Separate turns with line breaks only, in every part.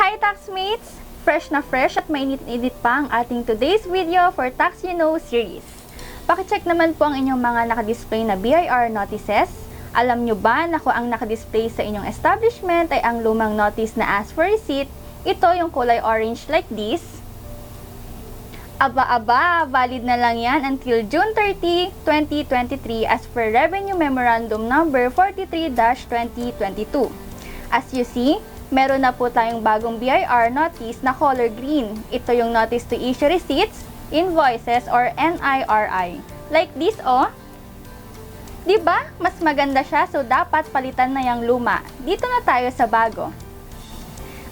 Hi TAXMates! Fresh na fresh at mainit-init pa ang ating today's video for Tax You Know series. Pakicheck naman po ang inyong mga nakadisplay na BIR notices. Alam nyo ba na kung ang nakadisplay sa inyong establishment ay ang lumang notice na ask for receipt, ito yung kulay orange like this? Aba-aba, valid na lang yan until June 30, 2023 as per Revenue Memorandum Number 43-2022. As you see, meron na po tayong bagong BIR notice na color green. Ito yung notice to issue receipts, invoices, or NIRI. Like this, oh. Diba? Mas maganda siya, so dapat palitan na yung luma. Dito na tayo sa bago.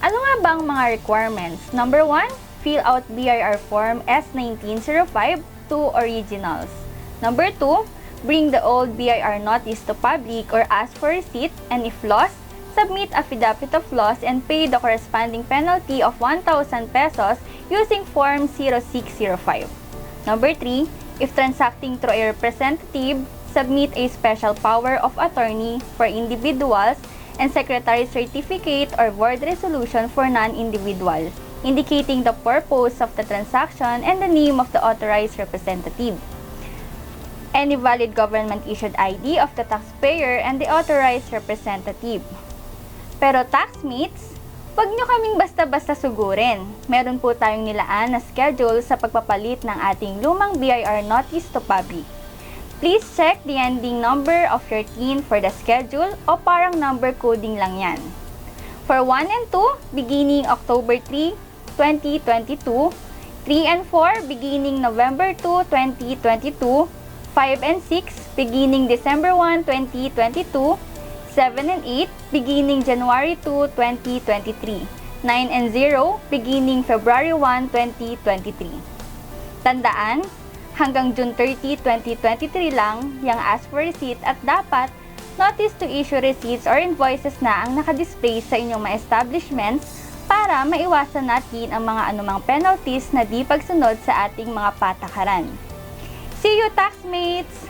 Ano nga ba ang mga requirements? Number 1, fill out BIR Form S1905 to originals. Number 2, bring the old BIR notice to public or ask for receipt, and if lost, submit affidavit of loss and pay the corresponding penalty of 1,000 pesos using Form 0605. Number 3, if transacting through a representative, submit a special power of attorney for individuals and secretary certificate or board resolution for non-individual, indicating the purpose of the transaction and the name of the authorized representative, any valid government-issued ID of the taxpayer and the authorized representative. Pero TAXMates, huwag nyo kaming basta-basta sugurin. Meron po tayong nilaan na schedule sa pagpapalit ng ating lumang BIR notice to public. Please check the ending number of your TIN for the schedule o parang number coding lang yan. For 1 and 2, beginning October 3, 2022, 3 and 4, beginning November 2, 2022, 5 and 6, beginning December 1, 2022, 7 and 8, beginning January 2, 2023, 9 and 0, beginning February 1, 2023. Tandaan, hanggang June 30, 2023 lang yung ask for receipt at dapat notice to issue receipts or invoices na ang nakadisplay sa inyong mga establishments para maiwasan natin ang mga anumang penalties na di pagsunod sa ating mga patakaran. See you, TAXMates!